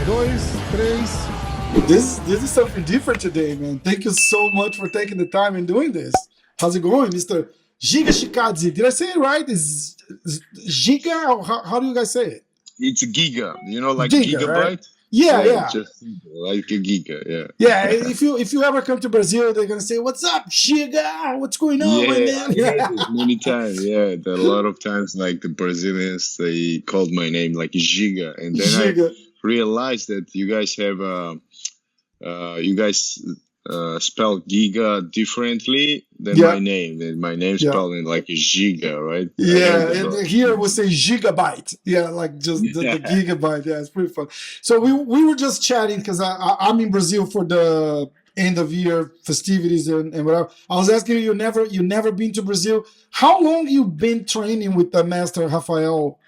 Dois, três. This is something different today, man. Thank you so much for taking the time and doing this. How's it going, Mr. Giga Shikadze? Did I say it right? Is Giga? Or how do you guys say it? It's a giga, like Giga, right? gigabyte. Yeah, Yeah, yeah. just like a giga. Yeah, Yeah. if you ever come to Brazil, they're gonna say, "What's up, Giga? What's going on, my Yeah, man?" I heard it many times. Yeah, that a lot of times, like the Brazilians, they called my name like Giga, and then I Giga. realized that you guys have you guys spell Giga differently than my Yeah, name. And my name yeah. spelled in like a Giga, right? I heard Yeah, that. and here we say gigabyte. Yeah, like just the Yeah. gigabyte. Yeah, it's pretty fun. So we were just chatting because I'm in Brazil for the end of year festivities and whatever. I was asking you never been to Brazil. How long you been training with the master Rafael?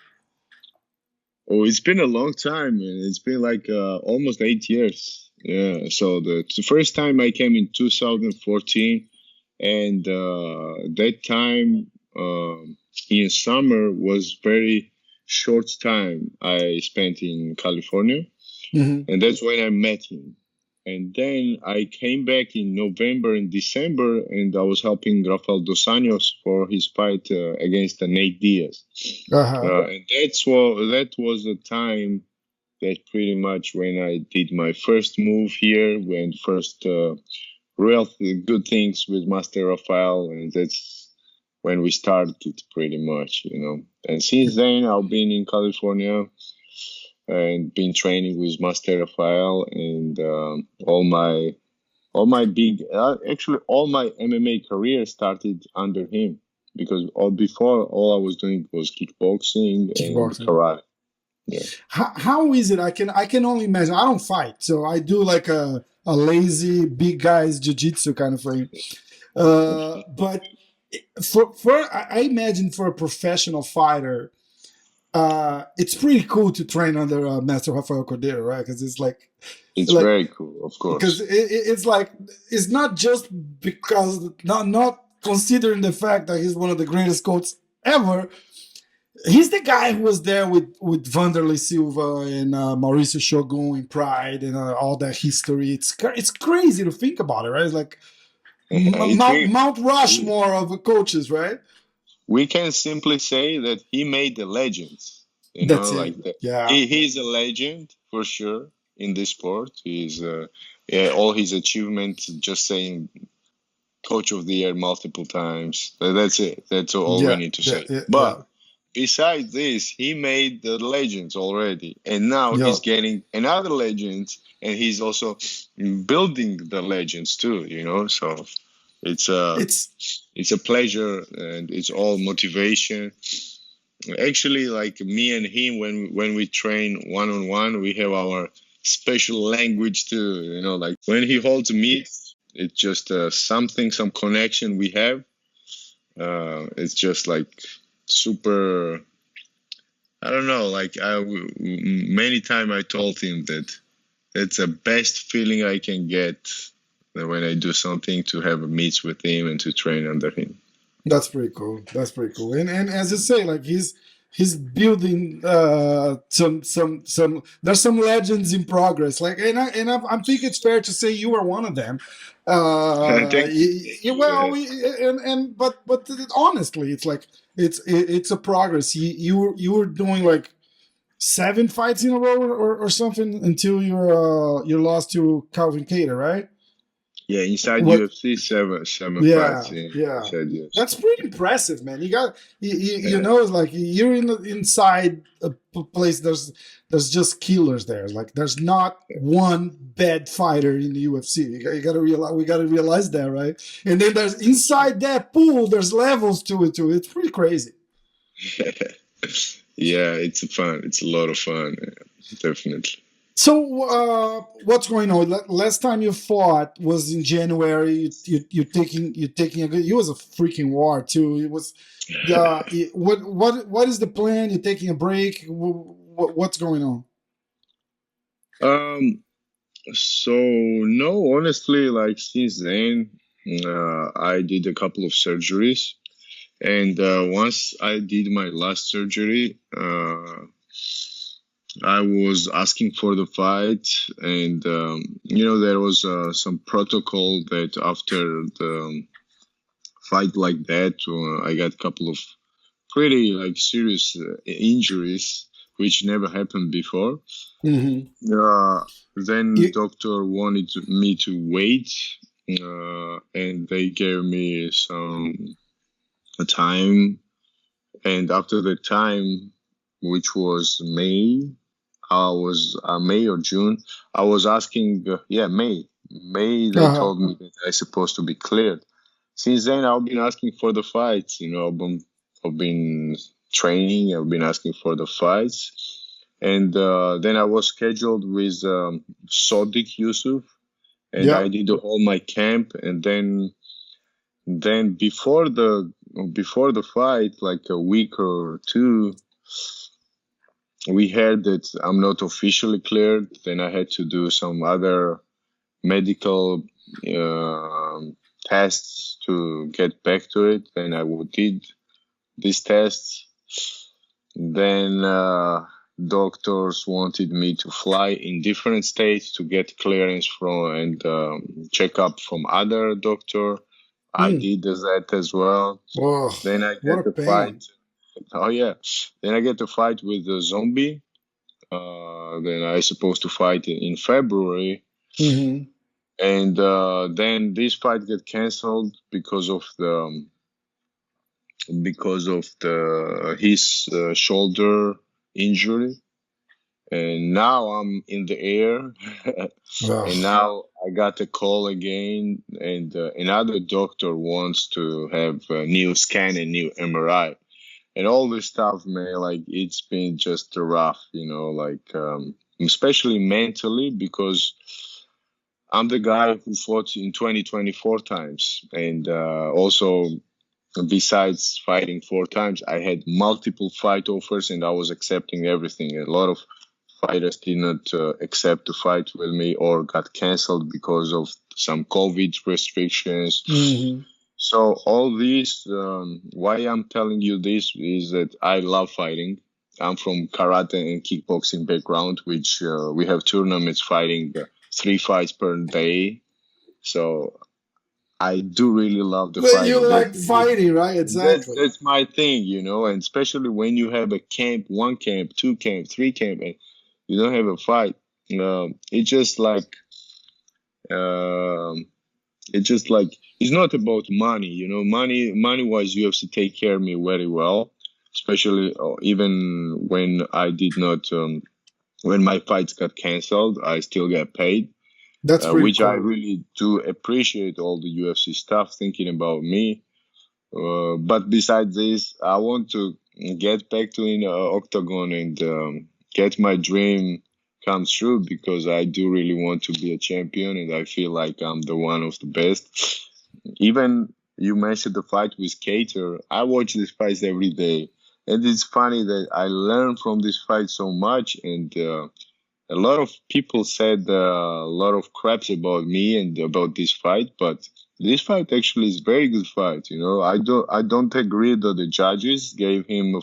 Oh, it's been a long time, man. It's been like almost 8 years. Yeah. So the first time I came in 2014, and that time in summer was very short time I spent in California, Hmm. and that's when I met him. And then I came back in November and December, and I was helping Rafael dos Anjos for his fight against Nate Diaz. Uh-huh. And that was the time that pretty much when I did my first move here, when first real good things with Master Rafael, and that's when we started pretty much. And since then, I've been in California and been training with Master Rafael, and all my big, actually all my MMA career started under him, because before all I was doing was kickboxing and Kickboxing. karate. Yeah. How is it? I can only imagine. I don't fight, so I do like a lazy big guys jiu-jitsu kind of thing. But I imagine for a professional fighter, it's pretty cool to train under Master Rafael Cordeiro, right? Because it's It's like very cool, of because course. it's like it's not just because not considering the fact that he's one of the greatest coaches ever. He's the guy who was there with Vanderlei Silva and Mauricio Shogun in Pride and all that history. It's crazy to think about it, right? It's like It's Mount Rushmore of coaches, right? we can simply say that he made the legends. That's it. Like that. Yeah. He's a legend for sure in this sport. He's yeah, all his achievements. Just saying, coach of the year multiple times. That's it. That's all we Yeah. need to Yeah. say. Yeah. Yeah. But besides this, he made the legends already, and now Yeah. he's getting another legend, and he's also building the legends too. So it's a It's it's a pleasure, and it's all motivation. Actually, like me and him, when we train one on one, we have our special language too. Like when he holds me, it's just something, some connection we have. It's just like super. I don't know. Like many time I told him that that's the best feeling I can get when I do something, to have a meet with him and to train under him. That's pretty cool. That's pretty cool. And as you say, like he's building some. There's some legends in progress. Like I'm thinking it's fair to say you are one of them. Thank you. Thank Well, you. but honestly, it's like it's a progress. You were doing like 7 fights in a row or something until you lost to Calvin Cater, right? Yeah, inside What? UFC, seven Yeah, fights yeah. inside UFC. That's pretty impressive, man. You Yeah. know, it's like you're inside a place. There's just killers there. Like there's not one bad fighter in the UFC. You gotta realize we gotta realize that, right? And then there's inside that pool. There's levels to it too. It's pretty crazy. Yeah, it's fun. It's a lot of fun. Definitely. So what's going on? Last time you fought was in January. You taking a good. It was a freaking war too. It was. What is the plan? You're taking a break. What's going on? um. So no, honestly, like since then. I did a couple of surgeries, and once I did my last surgery, I was asking for the fight, and there was some protocol that after the fight like that, I got a couple of pretty like serious injuries, which never happened before. Hmm. Uh, then You, doctor wanted me to wait, and they gave me some a time, and after the time, which was May, I was May or June. I was asking, yeah, May. May, they uh-huh. told me that I supposed to be cleared. Since then, I've been asking for the fights. I've been training. I've been asking for the fights, and then I was scheduled with Sodiq Yusuf, and Yeah. I did all my camp, and then before the fight, like a week or two, we heard that I'm not officially cleared. Then I had to do some other medical tests to get back to it. Then did these tests. Then doctors wanted me to fly in different states to get clearance from and check up from other doctor. I Mm. did that as well. Oh, Then I what a get the fight. pain. Oh yeah. Then I get to fight with the zombie. Then I supposed to fight in February, Hmm. and then this fight get canceled because of the his shoulder injury, and now I'm in the air, and Ugh. now I got a call again, and another doctor wants to have a new scan and new MRI. And all this stuff, man, like it's been just rough, like especially mentally because I'm the guy who fought in 2024 times, and also besides fighting 4 times, I had multiple fight offers, and I was accepting everything. A lot of fighters did not accept to fight with me or got canceled because of some COVID restrictions. Hmm. So all these, why I'm telling you this is that I love fighting. I'm from karate and kickboxing background, which we have tournaments fighting 3 fights per day. So I do really love the But you fighting. like fighting, right? That's Exactly. that's my thing, and especially when you have a camp, 1 camp, 2 camp, 3 camp, and you don't have a fight. It's just like um, it's just like it's not about money, money wise UFC take care of me very well, especially even when I did not when my fights got canceled, I still get paid, That's pretty which I cool. really do appreciate all the UFC stuff thinking about me. But besides this, I want to get back to in octagon and get my dream come true because I do really want to be a champion, and I feel like I'm the one of the best. Even you mentioned the fight with Cater. I watch these fights every day, and it's funny that I learn from this fight so much. And a lot of people said a lot of craps about me and about this fight, but this fight actually is very good fight. I don't agree that the judges gave him a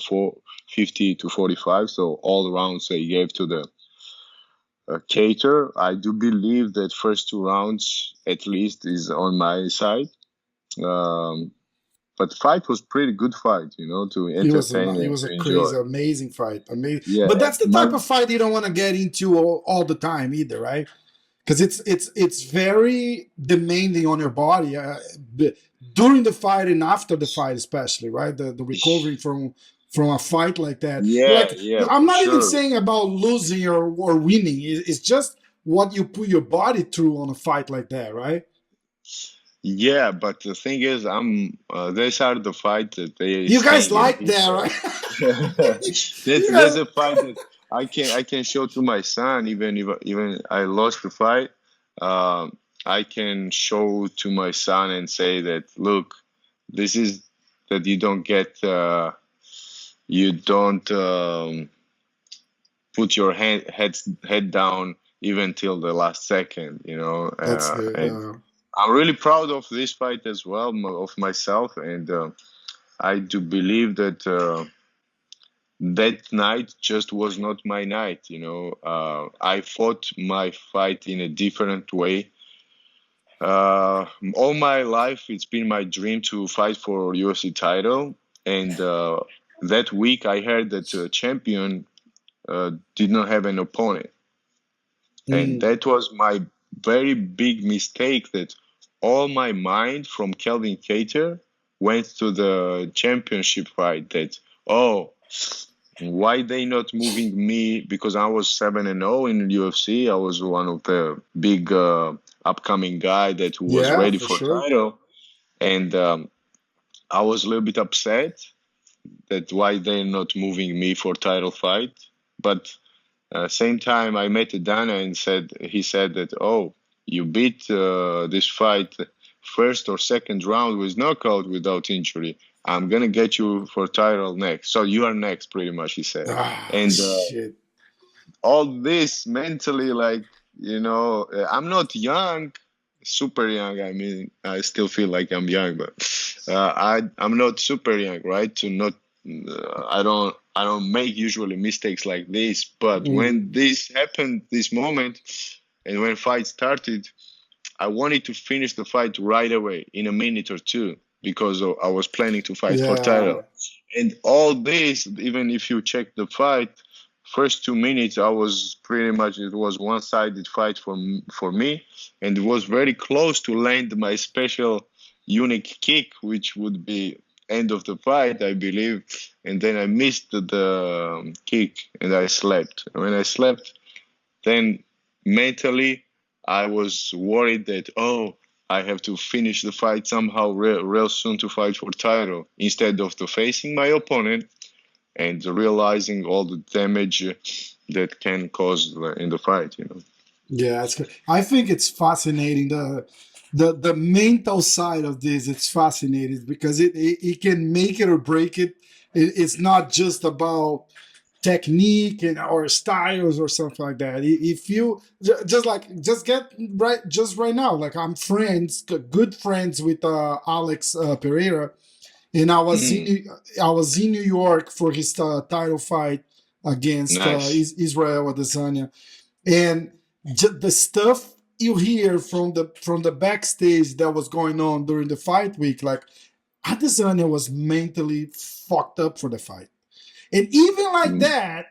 50 to 45, so all rounds they gave to the Cater. I do believe that first 2 rounds at least is on my side. Um, but the fight was pretty good fight, to entertain It and was a to enjoy. crazy, amazing fight. Amazing, Yeah, but that's the but type of fight you don't want to get into all the time either, right? Because it's very demanding on your body during the fight and after the fight, especially, right? The recovering from a fight like that. yeah, Like, yeah, I'm for not even sure. saying about losing or winning. It's just what you put your body through on a fight like that, right? Yeah, but the thing is, these are the fight that they You guys saying in like that, history. right? that's You that's guys, a fight that I can show to my son, even I lost the fight. Um, I can show to my son and say that, look, this is that you don't put your head down even till the last second, that's and good. I'm really proud of this fight as well, of myself, and I do believe that that night just was not my night. I fought my fight in a different way. All my life, it's been my dream to fight for UFC title, and that week I heard that the champion did not have an opponent, and Mm. that was my very big mistake. That all my mind from Kelvin Cater went to the championship fight. That, oh, why they not moving me? Because I was 7-0 in UFC. I was one of the big upcoming guy that was Yeah, ready for for sure. title, and I was a little bit upset that why they're not moving me for title fight. But same time, I met Dana and he said that, oh, you beat this fight first or second round with knockout without injury. I'm gonna get you for title next. So you are next, pretty much, he said. Ah, And shit. all this mentally, like, I'm not young, super young. I mean, I still feel like I'm young, but I'm not super young, right? To not, I don't make usually mistakes like this. But Mm. when this happened, this moment, and when fight started, I wanted to finish the fight right away in a minute or two because I was planning to fight for Yeah. title. And all this, even if you check the fight, first 2 minutes I was pretty much, it was one-sided fight for me, and it was very close to land my special unique kick, which would be end of the fight, I believe. And then I missed the kick and I slept. When I slept, then mentally, I was worried that, oh, I have to finish the fight somehow real soon to fight for title instead of to facing my opponent and realizing all the damage that can cause in the fight. Yeah, it's good. I think it's fascinating. The mental side of this, it's fascinating because it can make it or break it. It's not just about technique and or styles or something like that. If you just get right just right now, like I'm good friends with Alex Pereira, and Mm, I was in New York for his title fight against nice. Israel Adesanya, and the stuff you hear from the backstage that was going on during the fight week, like Adesanya was mentally fucked up for the fight, and even like Mm, that,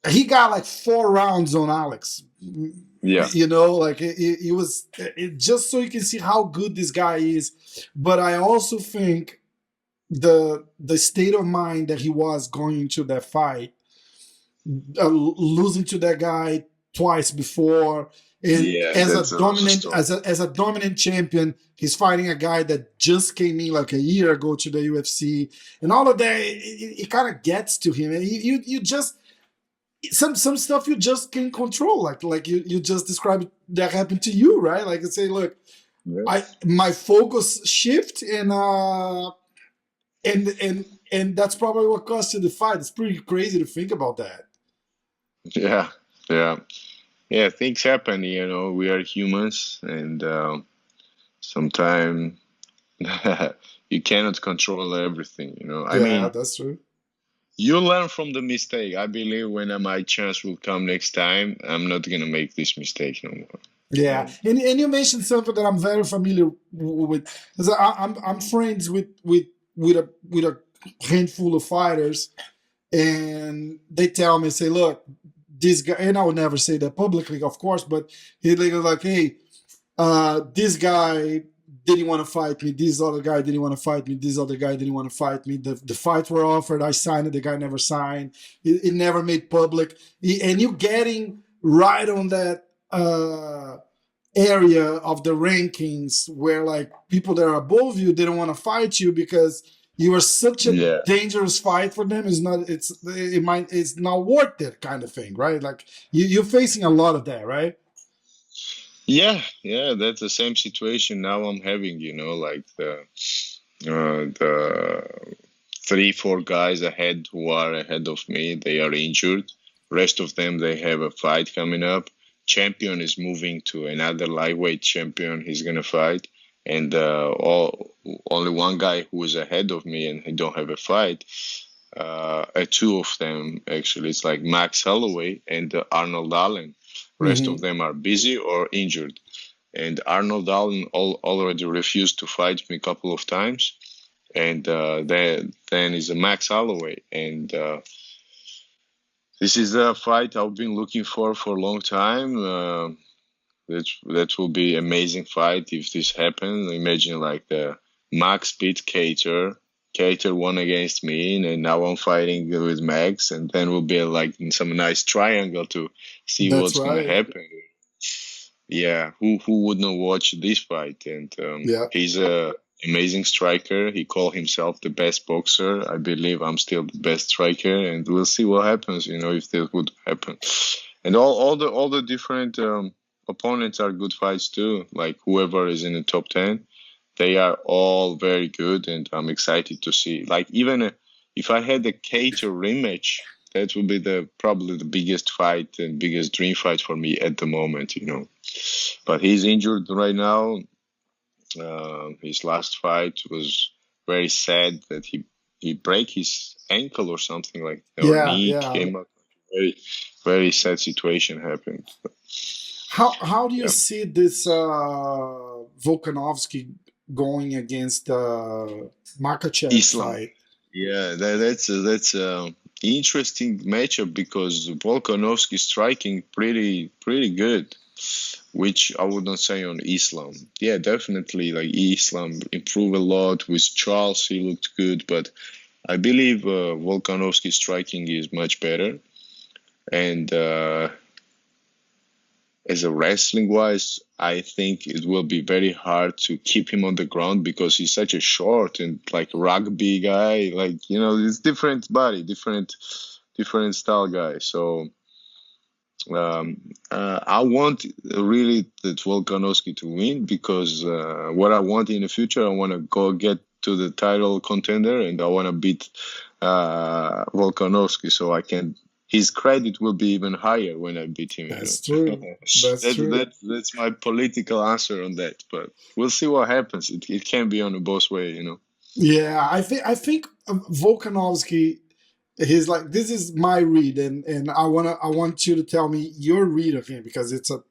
he got like 4 rounds on Alex. yeah. Like it was just so you can see how good this guy is. But I also think the state of mind that he was going into that fight, losing to that guy twice before, and Yeah, as a that's another dominant story. as a dominant champion, he's fighting a guy that just came in like a year ago to the UFC, and all of that. It kind of gets to him, and you just some stuff you just can't control. Like you just described that happened to you, right? Like I say, look, I Yes. my focus shift and that's probably what cost you the fight. It's pretty crazy to think about that. Yeah, yeah. Yeah, things happen, we are humans, and sometimes you cannot control everything. I Yeah, mean, that's true. you learn from the mistake. I believe when my chance will come next time, I'm not gonna make this mistake no more. Yeah, And and you mentioned something that I'm very familiar with. 'Cause I'm friends with a handful of fighters, and they tell me, say, look, this guy, and I would never say that publicly, of course, but he like, hey, this guy didn't want to fight me. This other guy didn't want to fight me. This other guy didn't want to fight me. The fights were offered. I signed it. The guy never signed. It never made public. And you getting right on that area of the rankings where like people that are above you didn't want to fight you because you are such a yeah, dangerous fight for them. It's not worth it kind of thing, right? Like you're facing a lot of that, right? yeah, that's the same situation now I'm having. Like the 3, 4 guys ahead who are ahead of me, they are injured. Rest of them, they have a fight coming up. champion is moving to another lightweight champion he's gonna fight, and only one guy who is ahead of me and he don't have a fight. Two of them actually. It's like Max Holloway and Arnold Allen. Rest of them are busy or injured. And Arnold Allen already refused to fight me a couple of times. And then is a Max Holloway. And this is a fight I've been looking for a long time. That will be amazing fight if this happens. Imagine like the Max beat Cater. Cater won against me, and now I'm fighting with Max, and then we'll be like in some nice triangle to see what's gonna happen. Yeah, who wouldn't watch this fight? And he's a amazing striker. He called himself the best boxer. I believe I'm still the best striker, and we'll see what happens. If this would happen. And all the different opponents are good fights too. Like whoever is in the top 10. They are all very good, and I'm excited to see. Like even if I had a Cater rematch, that would be probably the biggest fight and biggest dream fight for me at the moment. But he's injured right now. His last fight was very sad that he break his ankle or something like that. Or knee came up. Very very sad situation happened. How do you see this Volkanovski going against Makhachev fight? Yeah, that's interesting matchup because Volkanovski striking pretty good, which I would not say on Islam. Yeah, definitely like Islam improved a lot with Charles. He looked good, but I believe Volkanovski striking is much better, and as a wrestling wise, I think it will be very hard to keep him on the ground because he's such a short and like rugby guy. Like, it's different body, different style guy. So I want really that Volkanovski to win because what I want in the future, I want to go get to the title contender and I want to beat Volkanovski so I can. His credit will be even higher when I beat him. That's true. That's my political answer on that. But we'll see what happens. It can be on both ways, Yeah, I think Volkanovski. He's like, this is my read, and I want you to tell me your read of him because it's a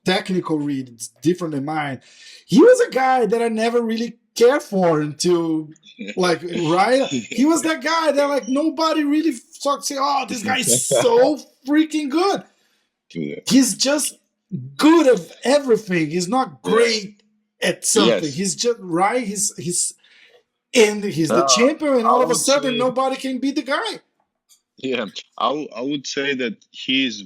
technical read. It's different than mine. He was a guy that I never really cared for until right. He was that guy that like nobody really thought, say, oh, this guy is so freaking good. Yeah. He's just good at everything. He's not great at something. Yes. He's just right. He's the champion, and all of a sudden nobody can beat the guy. Yeah, I would say that he's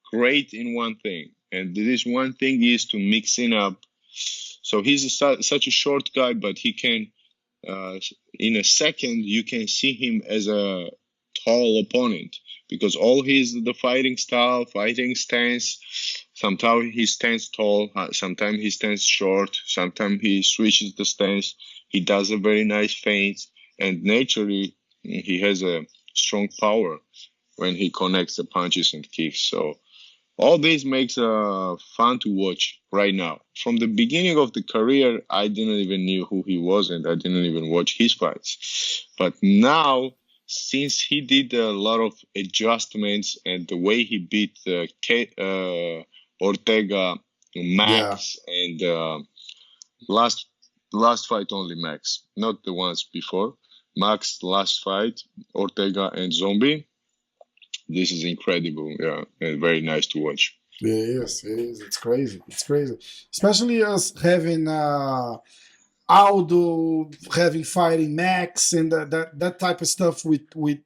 great in one thing, and this one thing is to mixing up. So he's such a short guy, but he can, in a second, you can see him as a tall opponent because all the fighting style, fighting stance. Sometimes he stands tall, sometimes he stands short, sometimes he switches the stance. He does a very nice feint, and naturally, he has a strong power when he connects the punches and kicks. So all this makes fun to watch right now. From the beginning of the career, I didn't even knew who he was, and I didn't even watch his fights. But now, since he did a lot of adjustments and the way he beat Ortega, Max, and last fight only Max, not the ones before. Max, last fight, Ortega and Zombie. This is incredible, yeah, and very nice to watch. It is. It's crazy. Especially us having Aldo fighting Max and that type of stuff with.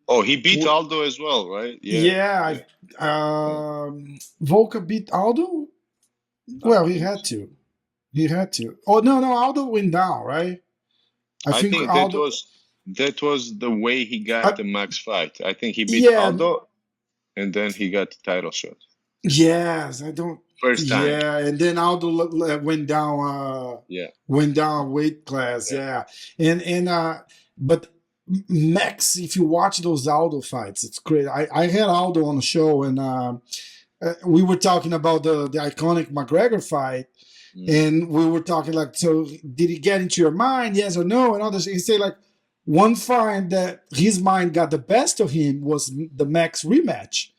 Oh, he beat Aldo as well, right? Yeah. Volka beat Aldo. Well, he had to. Oh no, Aldo went down, right? I think Aldo, that was the way he got the Max fight. I think he beat Aldo, and then he got the title shot. Yes, I don't. First time. Yeah, and then Aldo went down. Went down weight class. Yeah, and but Max, if you watch those Aldo fights, it's great. I had Aldo on the show, and we were talking about the iconic McGregor fight, Mm. and we were talking like, so did he get into your mind, yes or no, and all this. He said like one fight that his mind got the best of him was the Max rematch,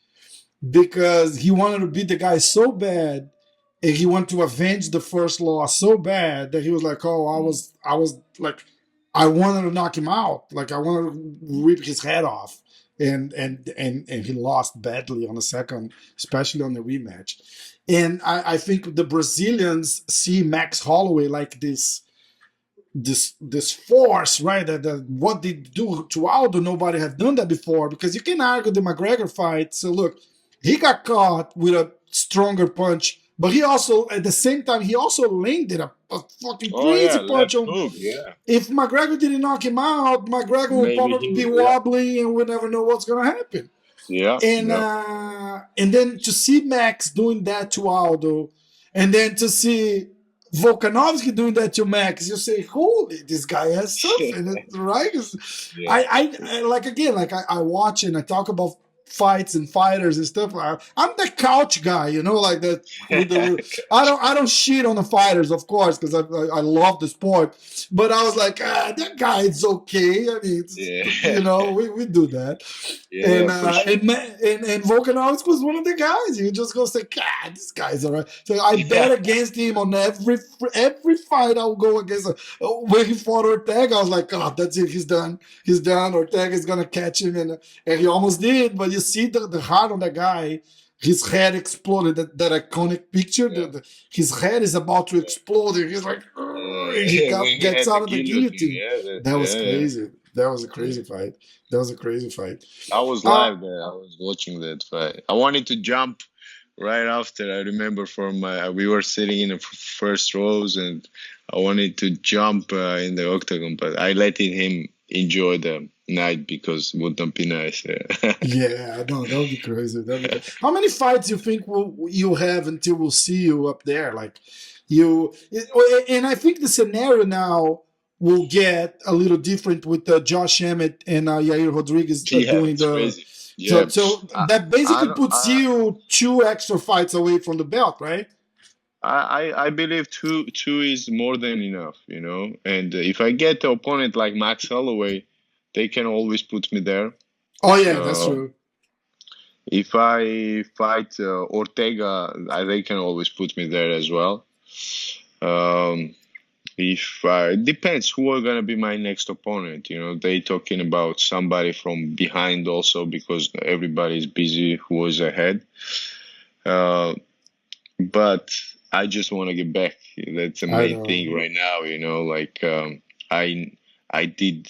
because he wanted to beat the guy so bad, and he wanted to avenge the first loss so bad that he was like, oh, I was like, I wanted to knock him out, like I wanted to rip his head off, and he lost badly on the second, especially on the rematch. And I think the Brazilians see Max Holloway like this force, right? That what they do to Aldo, nobody have done that before. Because you can argue the McGregor fight. So look, he got caught with a stronger punch, but he also at the same time he also landed a fucking Oh yeah, crazy punch left on. hook. Yeah, If McGregor didn't knock him out, McGregor will maybe probably be he. Yeah, wobbly, and we'll never know what's gonna happen. yeah, yeah. And then to see Max doing that to Aldo, and then to see Volkanovski doing that to Max, you say, "Holy, this guy has something!" Right? Yeah, I like, again, like I watch and I talk about fights and fighters and stuff. I'm the couch guy, like that. With the I don't shit on the fighters, of course, because I love the sport. But I was like, that guy is okay. I mean, yeah, we do that. yeah, And for uh, sure. and, and Volkanovski was one of the guys. You just go say, God, this guy's all right. So I bet Yeah, against him on every fight. I'll go against him. When he fought Ortega, I was like, God, that's it. He's done. He's done. Ortega's gonna catch him, and he almost did. But you see the heart on the guy. His head exploded. That iconic picture. yeah, His head is about to yeah. explode. And he's like, and he When he gets had the out of the guillotine, guillotine. yeah, That was yeah, yeah. crazy. That was a Yeah. crazy fight. That was a crazy fight. I was Uh, live there. I was watching that fight. I wanted to jump right after. I remember from we were sitting in the first rows, and I wanted to jump in the octagon, but I let him enjoy the night because it wouldn't be nice. Yeah. Yeah, no, that would be crazy. That'd be crazy. How many fights you think you have until we'll see you up there? Like and I think the scenario now will get a little different with Josh Emmett and Yair Rodriguez Yeah, doing it's the. crazy. So, Yeah, so I, that I, basically don't- puts you two extra fights away from the belt, right? I believe two is more than enough, you know. And if I get an opponent like Max Holloway, they can always put me there. Oh yeah, that's Uh, true. if I fight Ortega, they can always put me there as well. Um, if it depends who are gonna be my next opponent. You know, they talking about somebody from behind also because everybody's busy who is ahead. Uh, but I just want to get back. That's the I main know. thing right now. You know, like I I did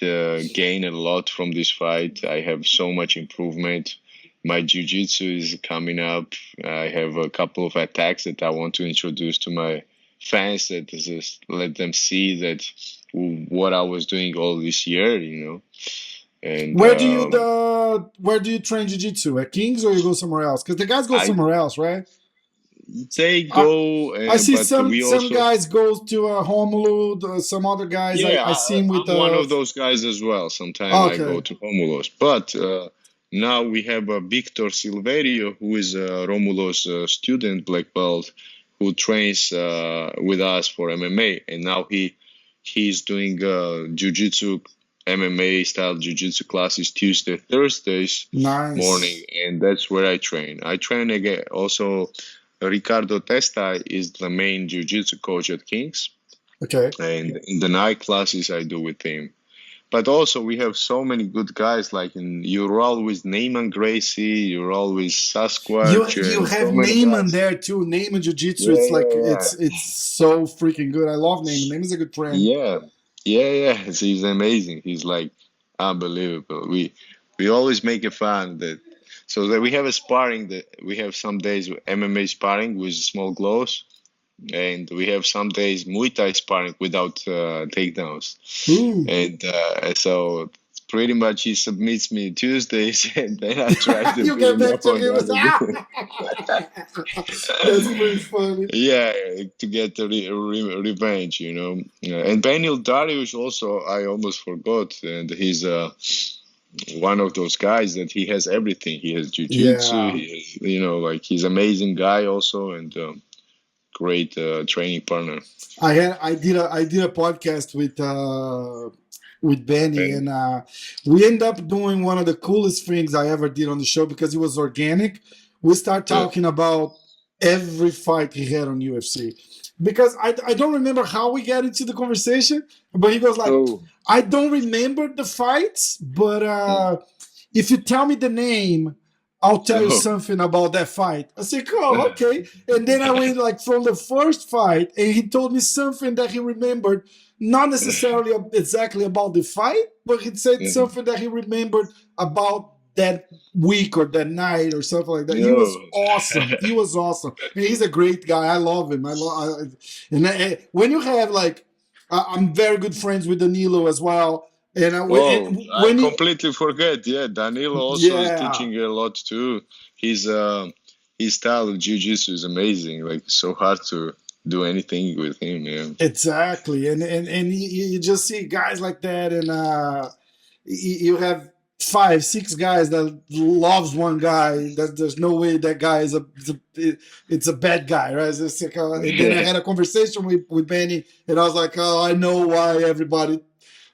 gain a lot from this fight. I have so much improvement. My jiu-jitsu is coming up. I have a couple of attacks that I want to introduce to my fans that just let them see that what I was doing all this year, you know. And Where do you train jiu-jitsu at Kings, or you go somewhere else? Because the guys go I somewhere else, right? they I, go, I see but some we some also guys go to Honolulu. Some other guys I, yeah, I see him with I'm one of those guys as well. Sometimes I go okay. to Romulos, but now we have Victor Silverio, who is a Romulos student black belt, who trains with us for MMA, and now he's doing jiu-jitsu MMA style jiu-jitsu classes Tuesday, Thursdays morning, Nice. and that's where I train. I train again. Also, Ricardo Testa is the main jiu-jitsu coach at Kings, Okay. and in the night classes I do with him. But also we have so many good guys. Like you're always Neyman Gracie, you're always You Sasquatch, you and have so many Neyman guys. there too. Neyman Jiu-Jitsu. Yeah, It's like yeah, it's so freaking good. I love Neyman. Neyman's a good friend. yeah, yeah, yeah. So he's amazing. He's like unbelievable. We always make it fun that so that we have a sparring that we have some days MMA sparring with small gloves, and we have some days Muay Thai sparring without takedowns. Ooh. And so pretty much he submits me Tuesdays, and then I try to You beat get him back up to on the him. other day. That's pretty funny. Yeah, to get the revenge, you know. And Benil Dariush also, I almost forgot, and one of those guys that he has everything. He has jujitsu. Yeah. He has, like he's amazing guy also, and great training partner. I did a podcast with Benny, And and we end up doing one of the coolest things I ever did on the show because it was organic. We start uh, talking about every fight he had on UFC because I don't remember how we got into the conversation, but he goes like, oh, I don't remember the fights, but if you tell me the name, I'll tell you oh, something about that fight. I said, oh, okay. And then I went like from the first fight, and he told me something that he remembered, not necessarily exactly about the fight, but he said something that he remembered about that week or that night or something like that. He was yo, awesome. He was awesome. And he's a great guy. I love him. When you have like, I'm very good friends with Danilo as well. And oh, I when he, completely forget. Yeah, Danilo also is yeah, teaching a lot too. His his style of jiu-jitsu is amazing. Like so hard to do anything with him. Yeah. exactly. And you just see guys like that, and you have five, six guys that loves one guy. That there's no way that guy it's a bad guy, right? It's like, and then I had a conversation with Benny, and I was like, oh, I know why everybody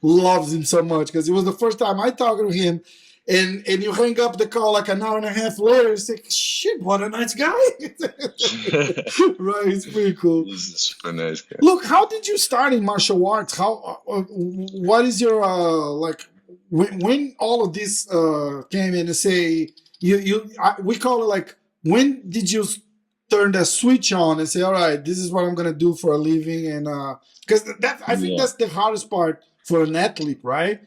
loves him so much because it was the first time I talked to him. And you hang up the call like an hour and a half later. It's like, shit, what a nice guy. Right, it's pretty cool. He's a super nice guy. Look, how did you start in martial arts? What is your like when all of this came in and say we call it like when did you turn the switch on and say, all right, this is what I'm gonna do for a living? And because that I think Yeah. that's the hardest part for an athlete, right?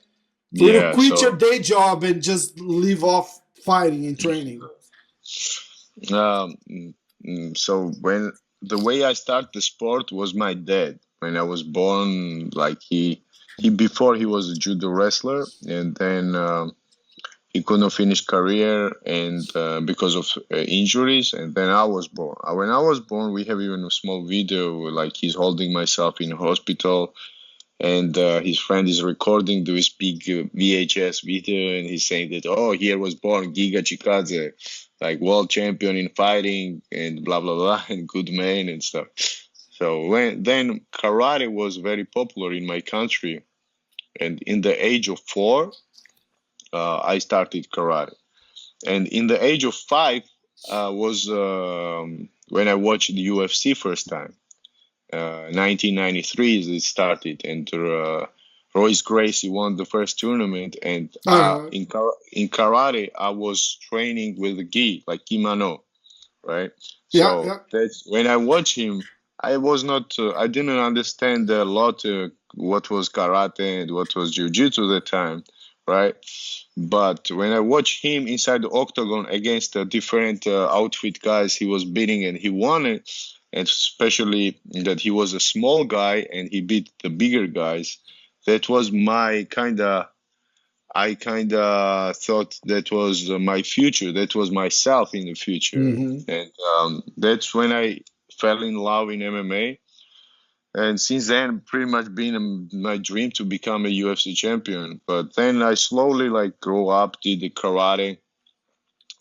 For you to Yeah. quit your So day job and just leave off fighting and training. um, so when the way I started the sport was my dad. When I was born, like he before he was a judo wrestler, and then he couldn't finish career and because of injuries, and then I was born. When I was born, we have even a small video where, like he's holding myself in a hospital, and his friend is recording this big VHS video, and he's saying that, oh, here was born Giga Chikadze, like world champion in fighting and blah blah blah and good man and stuff. So when then karate was very popular in my country, and in the age of 4, I started karate, and in the age of 5 was when I watched the UFC first time. 1993 it started, and Royce Gracie won the first tournament, and Uh, in karate I was training with the gi, like kimono, right? yeah, So yeah, that's when I watch him. I was not. I didn't understand a lot what was karate and what was jiu-jitsu at the time, right? But when I watch him inside the octagon against different outfit guys, he was beating and he won it, and especially that he was a small guy and he beat the bigger guys. That was my kind of. I kind of thought that was my future. That was myself in the future, hmm and that's when I fell in love in MMA. And since then, pretty much been my dream to become a UFC champion. But then I slowly like grow up, did the karate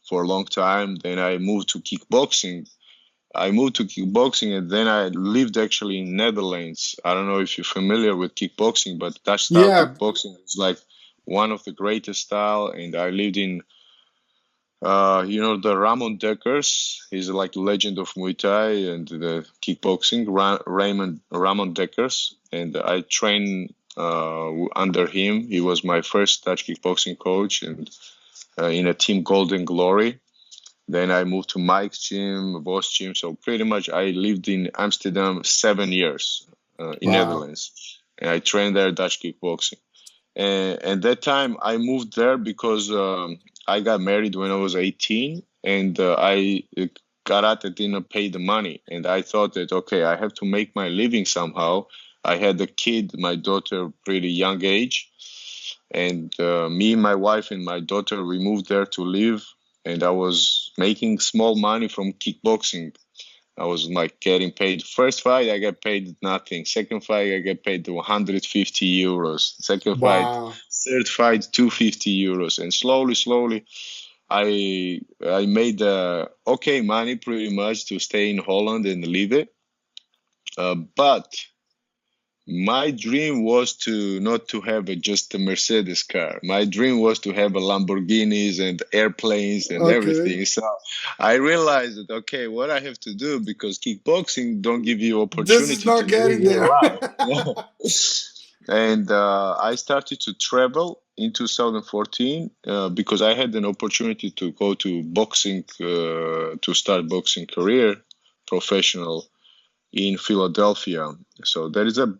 for a long time. Then I moved to kickboxing. And then I lived actually in Netherlands. I don't know if you're familiar with kickboxing, but Dutch style yeah. kickboxing is like one of the greatest style. And I lived in the Ramon Dekkers. He's like legend of Muay Thai and the kickboxing. Ramon Dekkers, and I trained under him. He was my first Dutch kickboxing coach, and in a team Golden Glory. Then I moved to Mike's gym, Boss gym. So pretty much I lived in Amsterdam 7 years in Wow. Netherlands, and I trained there Dutch kickboxing. And that time I moved there because I got married when I was 18, and I karate didn't pay the money, and I thought that okay, I have to make my living somehow. I had a kid, my daughter, pretty young age, and me, my wife, and my daughter, we moved there to live, and I was making small money from kickboxing. I was like getting paid. First fight, I got paid nothing. Second fight, I got paid 150 euros. Second fight, Wow. third fight, 250 euros. And slowly, I made okay money pretty much to stay in Holland and live it. But my dream was to not to have just a Mercedes car. My dream was to have a Lamborghinis and airplanes and Okay. everything. So I realized that okay, what I have to do, because kickboxing don't give you This is opportunity to not live getting your there. life. And I started to travel in 2014 because I had an opportunity to go to boxing to start boxing career professional in Philadelphia. So there is a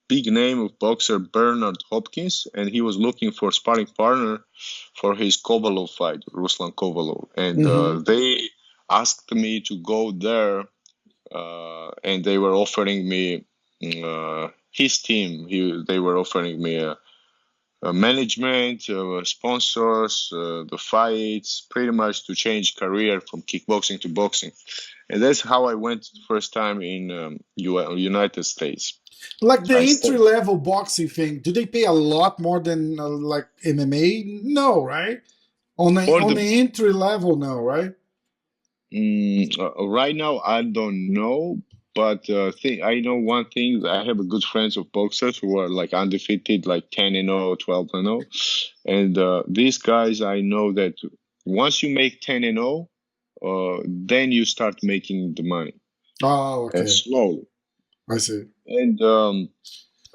big name of boxer Bernard Hopkins, and he was looking for sparring partner for his Kovalov fight, Ruslan Kovalov, and Hmm. they asked me to go there, and they were offering me his team. They were offering me management, sponsors, the fights, pretty much to change career from kickboxing to boxing, and that's how I went first time in United States. Like the I entry stayed. level boxing thing, do they pay a lot more than like MMA? No, right? For On the the entry level, no, right? right now, I don't know, but I know one thing. I have a good friends of boxers who are like undefeated, like 10-0, 12-0, and these guys, I know that once you make 10-0, then you start making the money, Oh, okay. slowly. I see. And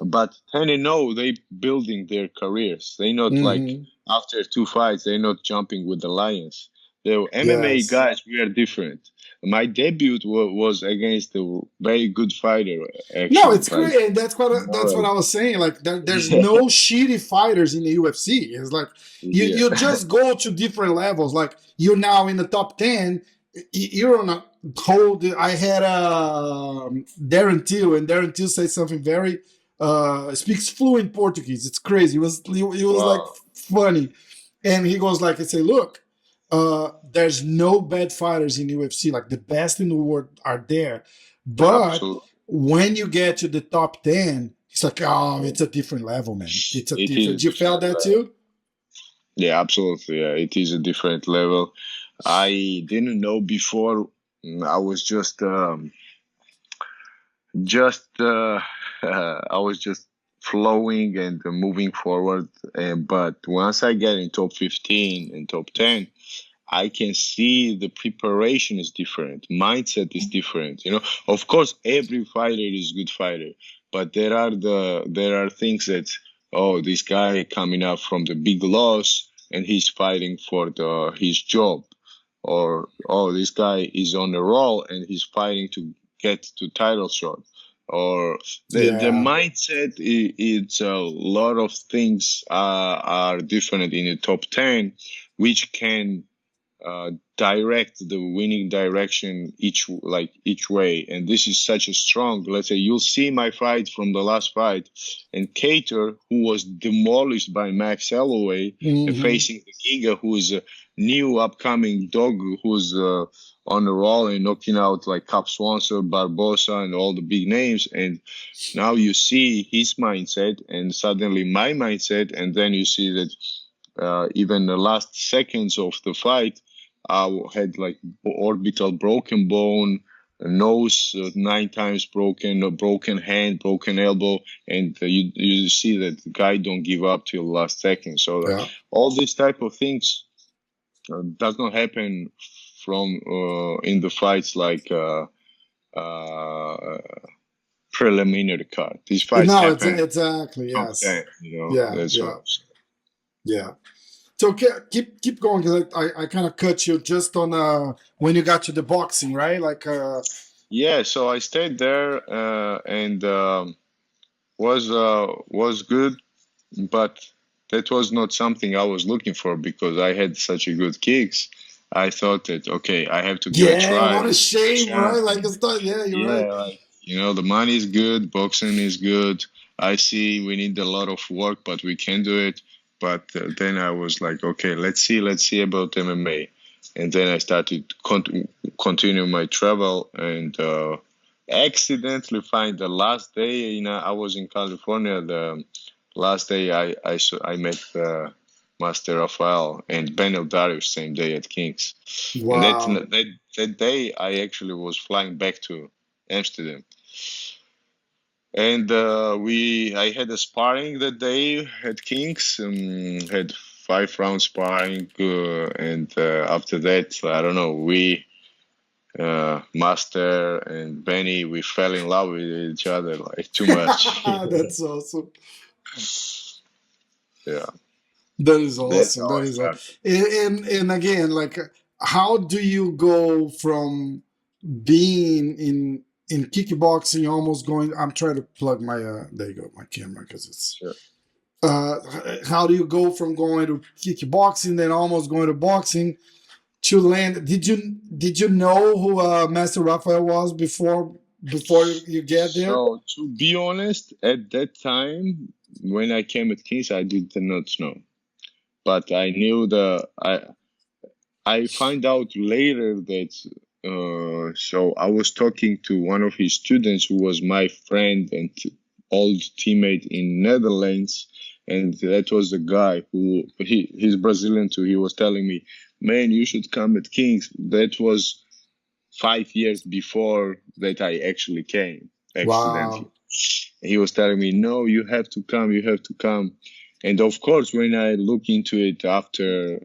but 10-0, they building their careers. They not like Hmm. after two fights, they're not jumping with the lions. The MMA Yes. guys, we are different. My debut was against a very good fighter, No, actually. it's Like, great, and you know, that's what like I was saying. Like there's no shitty fighters in the UFC. It's like yeah, you just go to different levels. Like you're now in the top 10. You're on a hold. I had Darren Till, and Darren Till said something very speaks fluent Portuguese. It's crazy. It was like wow, funny, and he goes like, I say, look, there's no bad fighters in UFC. Like the best in the world are there, but absolutely. when you get to the top 10, it's like, oh, it's a different level, man. It's a It different. is You felt different that level. too? Yeah, absolutely. Yeah, it is a different level. I didn't know before. I was just I was just flowing and moving forward. But once I get in top 15 and top 10, I can see the preparation is different, mindset is different. Of course, every fighter is good fighter, but there are things that, oh, this guy coming up from the big loss and he's fighting for the his job, or oh, this guy is on the roll and he's fighting to get to title shot, or the Yeah. mindset, it's a lot of things are different in the top 10, which can direct the winning direction each way. And this is such a strong, let's say, you'll see my fight from the last fight, and Cater, who was demolished by Max Holloway, Hmm. facing the Giga, who is a new upcoming dog, who's on the roll and knocking out like Cap Swanson, Barbosa, and all the big names. And now you see his mindset and suddenly my mindset, and then you see that even the last seconds of the fight, I had like orbital broken bone, a nose 9 times broken, a broken hand, broken elbow, and you see that the guy don't give up till the last second. So Yeah. all these type of things does not happen from in the fights like uh, preliminary card. These fights No, it's happen exactly, top yes. 10. Yeah, That's what yeah, I'm saying. yeah. So keep going because I kind of cut you just on when you got to the boxing, right? Like Yeah, so I stayed there and was good, but that was not something I was looking for because I had such a good kicks. I thought that okay, I have to give a yeah, try, what a a shame, right? chance. Like it's not. Yeah, you're right. Yeah, like the money is good, boxing is good. I see we need a lot of work, but we can do it. But then I was like, okay, let's see about MMA. and then I started continue my travel, and accidentally find the last day. I was in California. The last day I met Master Rafael and Ben Darius same day at Kings, and Wow. that day I actually was flying back to Amsterdam, and I had a sparring that day at Kings. Had 5 round sparring, and after that, I don't know, we Master and Benny, we fell in love with each other like too much. That's awesome. Yeah, That is that's awesome. how That I is awesome. started. And again, like, how do you go from being in kickboxing, almost going? I'm trying to plug my there you go, my camera, because it's Sure. uh how do you go from going to kickboxing, then almost going to boxing to land? Did you know who Master Raphael was before you get there? So to be honest, at that time when I came at Kings, I did not know, but I knew I find out later that. So I was talking to one of his students who was my friend and old teammate in Netherlands, and that was the guy he's Brazilian too. He was telling me, "Man, you should come at Kings." That was 5 years before that I actually came accidentally. Wow. He was telling me, "No, you have to come. You have to come." And of course, when I look into it after.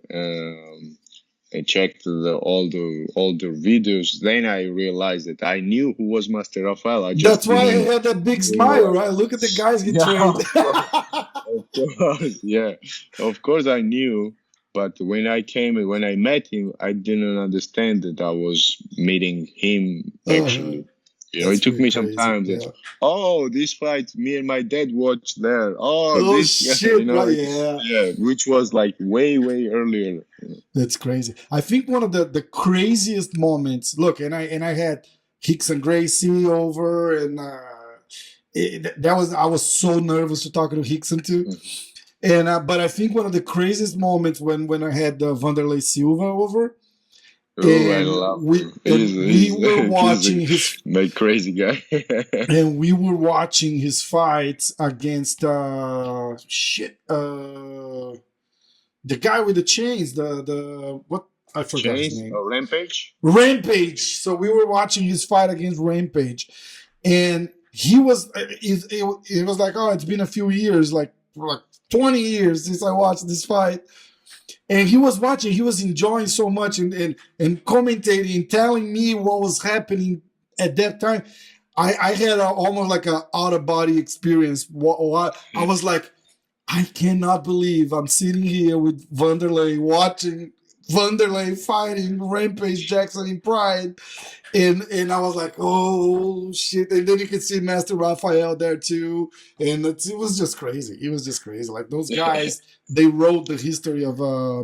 I checked all the videos. Then I realized that I knew who was Master Rafael. I just That's why I didn't had that big smile, realize. right? Look at the guys he Yeah, trained. of course, yeah, of course I knew. But when I met him, I didn't understand that I was meeting him Uh-huh. actually. That's It took pretty me some crazy. time. That Yeah. this fight, me and my dad watched there. Oh, Oh this, shit! Right? Yeah. yeah, which was like way, way earlier. That's crazy. I think one of the craziest moments. Look, and I had Hickson Gracie over, and that was I was so nervous to talk to Hickson too. And but I think one of the craziest moments when I had Vanderlei Silva over, Oh, I and love we him. and we He's were he's watching his my crazy guy. fights against the guy with the chains, the what, I forgot his Chains, name. oh, Rampage. Rampage. So we were watching his fight against Rampage, and he was it was like, oh, it's been a few years, like 20 years since I watched this fight. And he was watching, he was enjoying so much, and commentating and telling me what was happening at that time. I had almost like an out of body experience. What I was like, I cannot believe I'm sitting here with Vanderlei watching Vanderlei fighting Rampage Jackson in Pride, and I was like, oh shit! And then you can see Master Raphael there too, and it was just crazy. It was just crazy. Like those guys, they wrote the history of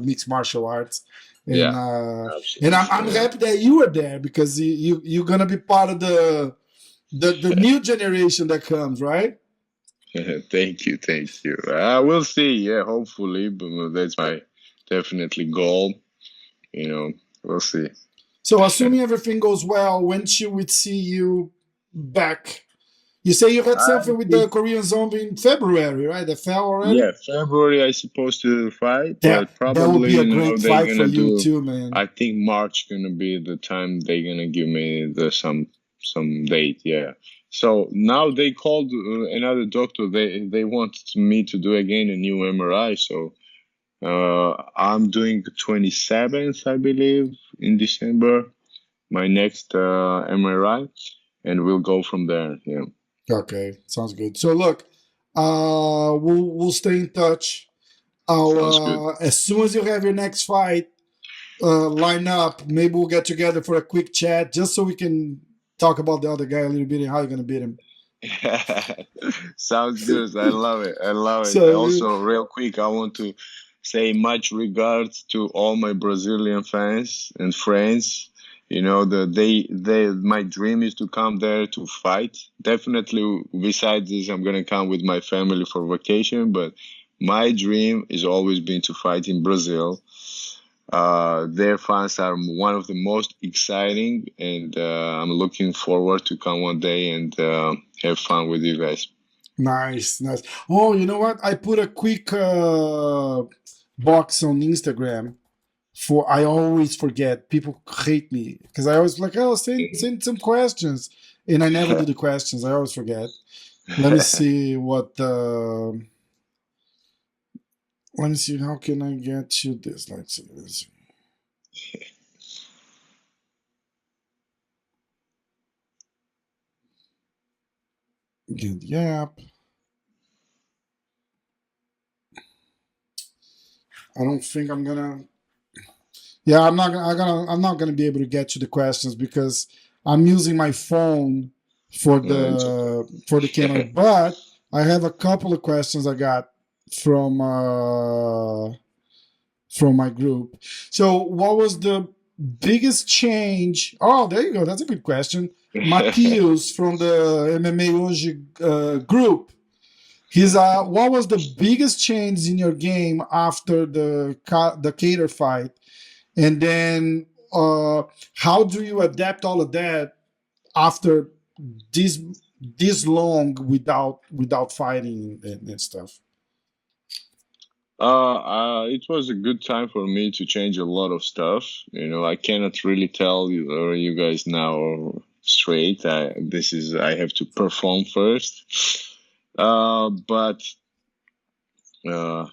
mixed martial arts, and Yeah, uh, and absolutely. I'm happy that you were there, because you're gonna be part of the new generation that comes, right? Thank you, thank you. We'll see. Yeah, hopefully, but that's my definitely goal. We'll see. So assuming everything goes well, when should we see you back? You say you had I something with the think, Korean Zombie in February, right? That fell already. yeah, February I supposed to fight, That but that would probably be a great they're fight for gonna you do. too, man. I think March gonna be the time they're gonna give me some date. Yeah. So now they called another doctor. They want me to do again a new MRI. So I'm doing 27th, I believe, in December. My next MRI, and we'll go from there. Yeah. Okay, sounds good. So look, we'll stay in touch. Sounds good. As soon as you have your next fight line up, maybe we'll get together for a quick chat, just so we can talk about the other guy a little bit and how you're gonna beat him. Sounds good. I love it. I love it. So Also, real quick, I want to say much regards to all my Brazilian fans and friends. My dream is to come there to fight. Definitely, besides this, I'm gonna come with my family for vacation. But my dream has always been to fight in Brazil. Their fans are one of the most exciting, and I'm looking forward to come one day and have fun with you guys. Nice, nice. Oh, you know what? I put a quick box on Instagram for. I always forget. People hate me because I always like, oh, send some questions, and I never do the questions. I always forget. Let me see what the. Let me see. How can I get you this? Let's see. Let's see. Get the app. I don't think I'm gonna. Yeah, I'm not gonna be able to get you the questions because I'm using my phone for the camera. But I have a couple of questions I got from from my group. So, what was the biggest change? Oh, there you go. That's a good question. Matheus from the MMA Hoje group. He's what was the biggest change in your game after the Cater fight? And then how do you adapt all of that after this without fighting and stuff? It was a good time for me to change a lot of stuff. You know, I cannot really tell you or you guys now straight. I have to perform first. But uh,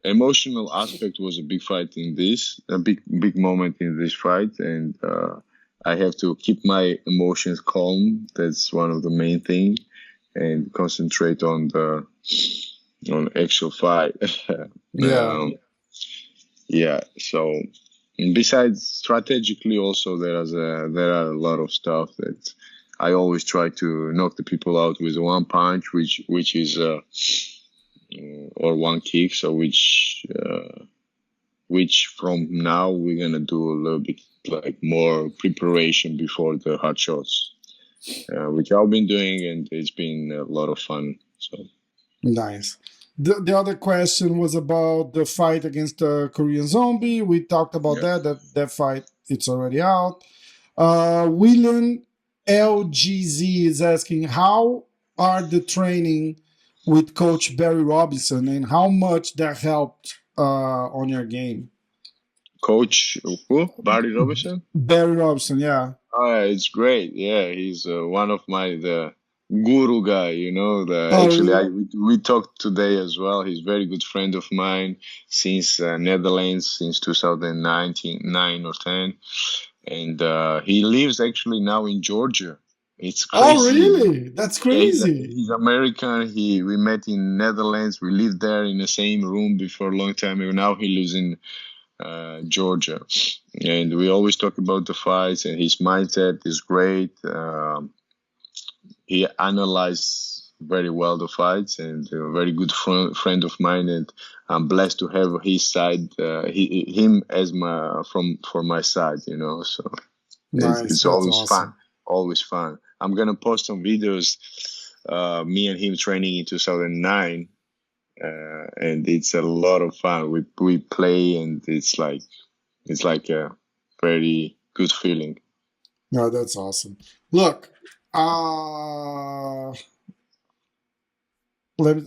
emotional aspect was a big fight in this, a big moment in this fight, and I have to keep my emotions calm. That's one of the main thing, and concentrate on actual fight. Yeah, Yeah. So besides strategically, also there are a lot of stuff that I always try to knock the people out with one punch, which is or one kick. So which from now we're gonna do a little bit like more preparation before the hard shots, which I've been doing, and it's been a lot of fun. So nice. The other question was about the fight against the Korean Zombie. We talked about yeah. that fight. It's already out. William LGZ is asking how are the training with Coach Barry Robinson and how much that helped on your game. Coach who? Barry Robinson. Barry Robinson, yeah. Oh, it's great. Yeah, he's one of the guru guy. You know, Oh, actually, really? we talked today as well. He's a very good friend of mine since Netherlands since 2019, 9 or 10, and he lives actually now in Georgia. It's Oh, crazy. really? That's Yeah, crazy. he's American. We met in Netherlands. We lived there in the same room before a long time ago. Now he lives in Georgia, and we always talk about the fights. And his mindset is great. He analyzed very well the fights, and a very good friend of mine. And I'm blessed to have his side, him as for my side. You know, so Nice. it's That's always fun. awesome. Always fun. I'm gonna post some videos. Me and him training in 2009, and it's a lot of fun. We play, and it's like a very good feeling. No, that's awesome. Look, uh,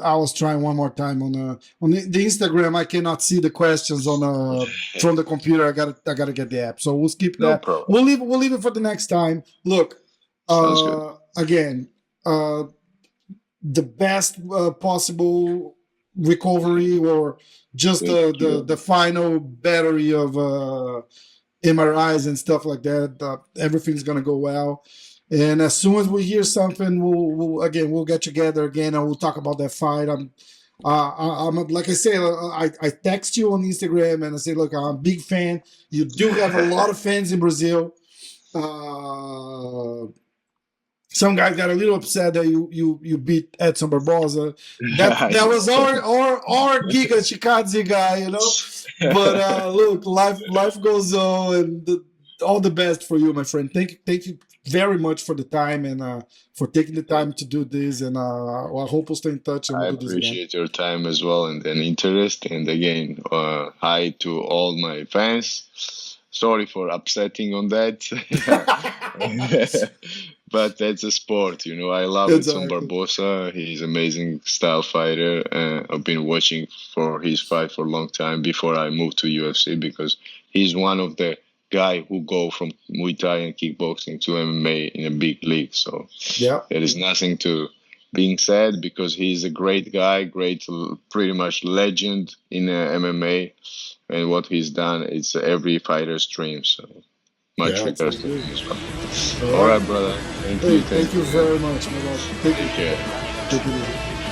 I was trying one more time on the Instagram. I cannot see the questions on from the computer. I gotta get the app. So we'll skip No that. problem. We'll leave it for the next time. Look, Sounds good. again, the best possible recovery or just Thank you. the final battery of MRIs and stuff like that. Everything's gonna go well. And as soon as we hear something, we'll get together again and we'll talk about that fight. I'm like I said, I text you on Instagram and I say, look, I'm a big fan. You do have a lot of fans in Brazil. Uh, some guys got a little upset that you beat Edson Barboza. That was our Giga Chikadze guy, you know. But look, life goes on, and all the best for you, my friend. Thank you very much for the time and for taking the time to do this. And I hope we'll stay in touch and I we'll do this again. appreciate your time as well and interest. And again, hi to all my fans. Sorry for upsetting on that. But that's a sport, you know. I love Edson Exactly. Barbosa. He's amazing style fighter. I've been watching for his fight for a long time before I moved to UFC because he's one of the guy who go from Muay Thai and kickboxing to MMA in a big league. So Yeah. there is nothing to being said because he's a great guy, great, pretty much legend in MMA, and what he's done, it's every fighter's dream. So much Yeah, regards to absolutely. him as well. All All right. right, brother. Thank Hey, you. thank Thank you you. very much, my love. Take Take it. care. Take it easy.